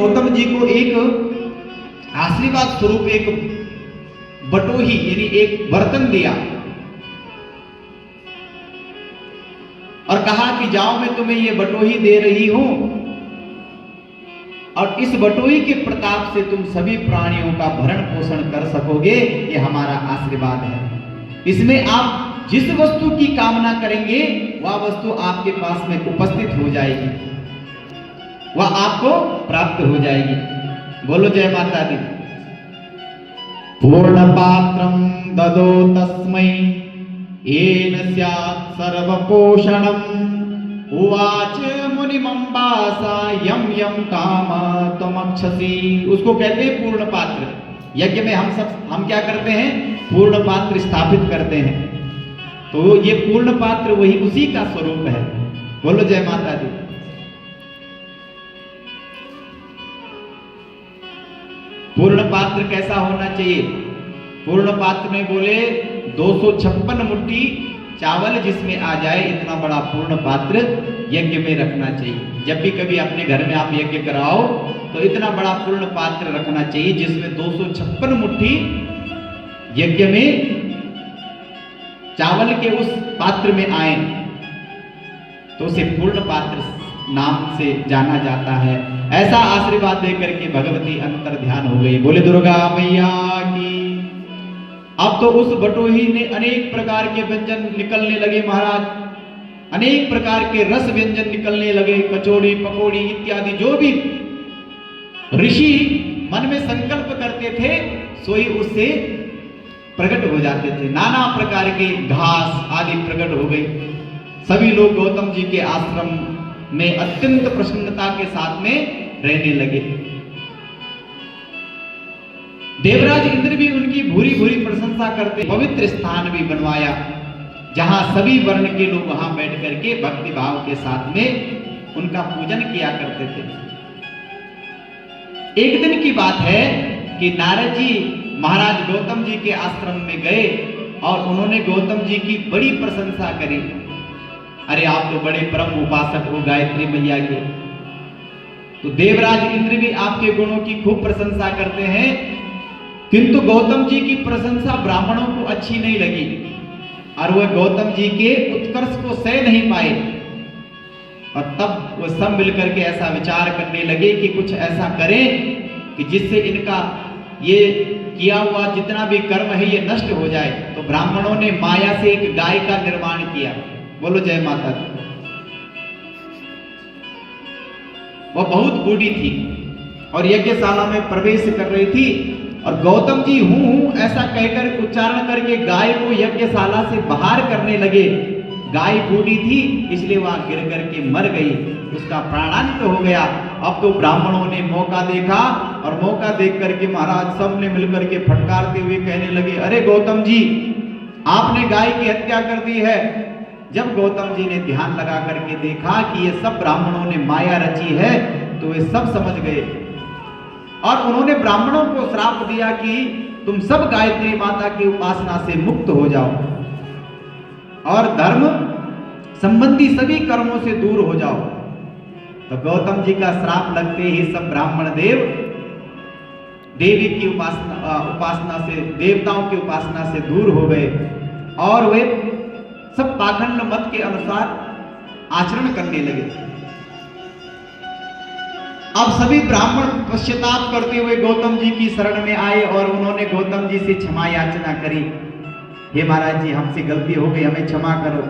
गौतम जी को एक आशीर्वाद स्वरूप एक बटोही यानी एक बर्तन दिया और कहा कि जाओ मैं तुम्हें ये बटोही दे रही हूं और इस बटोही के प्रताप से तुम सभी प्राणियों का भरण पोषण कर सकोगे, ये हमारा आशीर्वाद है। इसमें आप जिस वस्तु की कामना करेंगे वह वस्तु आपके पास में उपस्थित हो जाएगी, वह आपको प्राप्त हो जाएगी। बोलो जय माता दी। पूर्ण पात्रम ददो तस्मै येन स्यात् सर्वपोषणम् उवाच मुनिमंबासा यम यम काम त्वमक्षसि। उसको कहते हैं पूर्ण पात्र। यज्ञ में हम क्या करते हैं? पूर्ण पात्र स्थापित करते हैं। तो ये पूर्ण पात्र वही उसी का स्वरूप है। बोलो जय माता दी। पूर्ण पात्र कैसा होना चाहिए? पूर्ण पात्र में बोले 256 मुट्ठी चावल जिसमें आ जाए, इतना बड़ा पूर्ण पात्र यज्ञ में रखना चाहिए। जब भी कभी अपने घर में आप यज्ञ कराओ तो इतना बड़ा पूर्ण पात्र रखना चाहिए जिसमें 256 मुट्ठी यज्ञ में चावल के उस पात्र में आए, तो उसे पूर्ण पात्र नाम से जाना जाता है। ऐसा आशीर्वाद देकर के भगवती अंतर ध्यान हो गई। बोले दुर्गा मैया की। अब तो उस बटोही ने अनेक प्रकार के व्यंजन निकलने लगे महाराज, अनेक प्रकार के रस व्यंजन निकलने लगे, कचौड़ी पकौड़ी इत्यादि। जो भी ऋषि मन में संकल्प करते थे सोई उससे प्रकट हो जाते थे। नाना प्रकार के घास आदि प्रकट हो गई। सभी लोग गौतम जी के आश्रम में अत्यंत प्रसन्नता के साथ में रहने लगे। देवराज इंद्र भी उनकी भूरी भूरी प्रशंसा करते, पवित्र स्थान भी बनवाया जहां सभी वर्ण के लोग वहां बैठ करके भक्ति भाव के साथ में उनका पूजन किया करते थे। एक दिन की बात है कि नारद जी महाराज गौतम जी के आश्रम में गए और उन्होंने गौतम जी की बड़ी प्रशंसा करी। अरे आप तो बड़े परम उपासक हो गायत्री मैया के। तो देवराज इंद्र भी आपके गुणों की खूब प्रशंसा करते हैं, किंतु गौतम जी की प्रशंसा ब्राह्मणों को अच्छी नहीं लगी और वह गौतम जी के उत्कर्ष को सह नहीं पाए। और तब वो सब मिलकर के ऐसा विचार करने लगे कि कुछ ऐसा करें कि जिससे इनका ये किया हुआ जितना भी कर्म है ये नष्ट हो जाए। तो ब्राह्मणों ने माया से एक गाय का निर्माण किया। बोलो जय माता दी। वह बहुत बूढ़ी थी और यज्ञशाला में प्रवेश कर रही थी और गौतम जी हूं ऐसा कहकर उच्चारण करके गाय को यज्ञशाला से बाहर करने लगे। गाय बूढ़ी थी इसलिए वह गिर करके मर गई, उसका प्राणांत हो गया। अब तो ब्राह्मणों ने मौका देखा और मौका देख करके महाराज सब ने मिलकर के फटकारते हुए कहने लगे, अरे गौतम जी आपने गाय की हत्या कर दी है। जब गौतम जी ने ध्यान लगा करके देखा कि ये सब ब्राह्मणों ने माया रची है तो वे सब समझ गए और उन्होंने ब्राह्मणों को श्राप दिया कि तुम सब गायत्री माता की उपासना से मुक्त हो जाओ और धर्म संबंधी सभी कर्मों से दूर हो जाओ। तो गौतम जी का श्राप लगते ही सब ब्राह्मण देव देवी की उपासना से, देवताओं की उपासना से दूर हो गए और वे सब पाखंड मत के अनुसार आचरण करने लगे। अब सभी ब्राह्मण पश्चाताप करते हुए गौतम जी की शरण में आए और उन्होंने गौतम जी से क्षमा याचना करी, हे महाराज जी हमसे गलती हो गई, हमें क्षमा करो।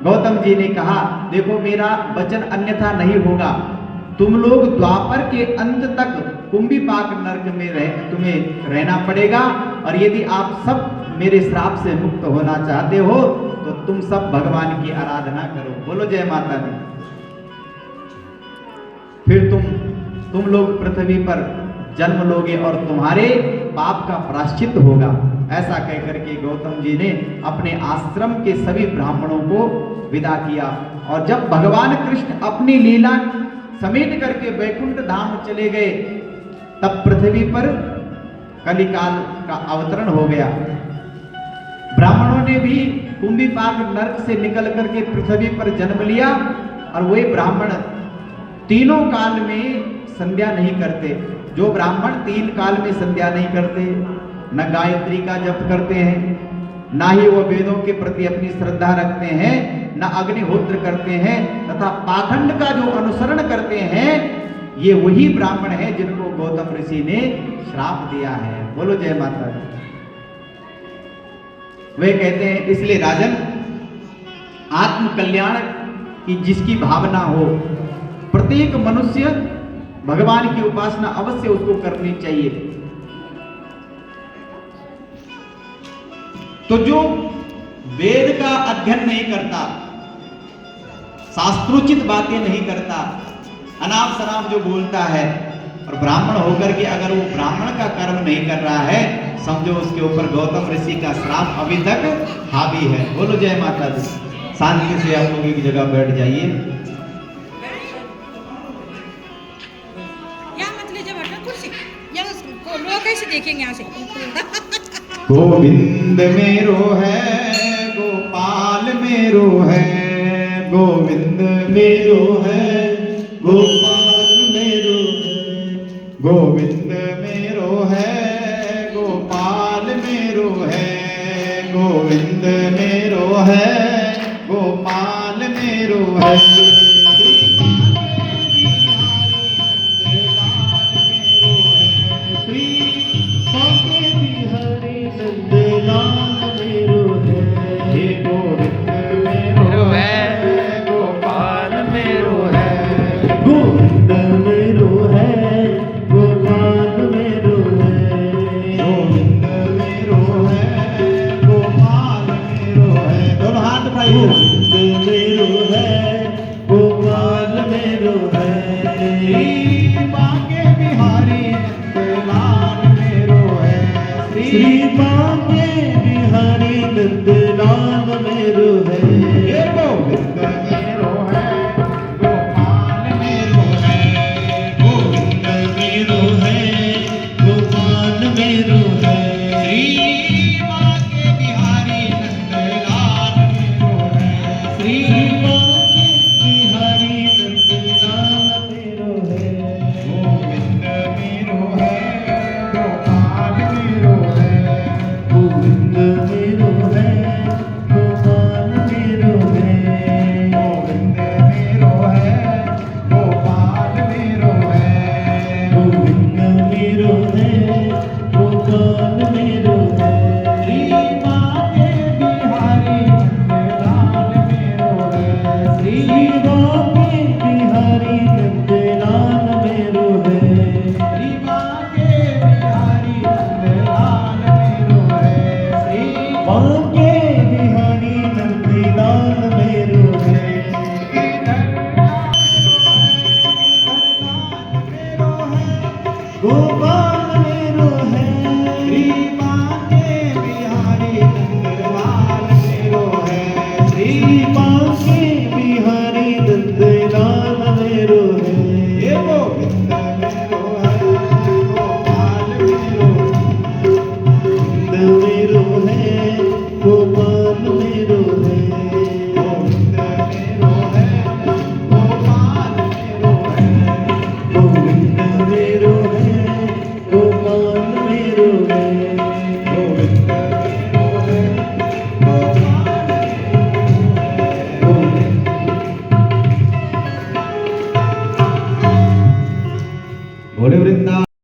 गौतम जी ने कहा, देखो मेरा वचन अन्यथा नहीं होगा, तुम लोग द्वापर के अंत तक कुंभीपाक नरक में तुम्हें रहना पड़ेगा और यदि आप सब मेरे श्राप से मुक्त होना चाहते हो तो तुम सब भगवान की आराधना करो। बोलो जय माता दी। फिर तुम लोग पृथ्वी पर जन्म लोगे और तुम्हारे पाप का प्रायश्चित होगा। ऐसा कहकर के गौतम जी ने अपने आश्रम के सभी ब्राह्मणों को विदा किया और जब भगवान कृष्ण अपनी लीला समेट करके वैकुंठ धाम चले गए तब पृथ्वी पर कलिकाल का अवतरण हो गया। ब्राह्मणों ने भी कुंभीपाक नरक से निकल करके पृथ्वी पर जन्म लिया और वे ब्राह्मण तीनों काल में संध्या नहीं करते, जो ब्राह्मण 3 काल में संध्या नहीं करते, न गायत्री का जप करते हैं, ना ही वो वेदों के प्रति अपनी श्रद्धा रखते हैं, न अग्निहोत्र करते हैं, तथा पाखंड का जो अनुसरण करते हैं, ये वही ब्राह्मण है जिनको गौतम ऋषि ने श्राप दिया है। बोलो जय माता दी। वे कहते हैं, इसलिए राजन, आत्म कल्याण की जिसकी भावना हो, प्रत्येक मनुष्य भगवान की उपासना अवश्य उसको करनी चाहिए। तो जो वेद का अध्ययन नहीं करता, शास्त्रोचित बातें नहीं करता, अनाप शनाप जो बोलता है, और ब्राह्मण होकर के अगर वो ब्राह्मण का कर्म नहीं कर रहा है, समझो उसके ऊपर गौतम ऋषि का श्राप अभी तक हावी है। बोलो जय माता दी। शांति से आप लोग एक जगह बैठ जाइए। यहाँ मत ले जाओ बेटा कुर्सी, यहाँ लोग कैसे देखेंगे यहाँ से। गोविंद मेरो है, गोपाल मेरो है, गोविंद मेरो है, गोपाल मेरो है, गोविंद मेरो है, गोपाल मेरो है, गोविंद मेरो है, गोपाल मेरो है। बोले वृंदा।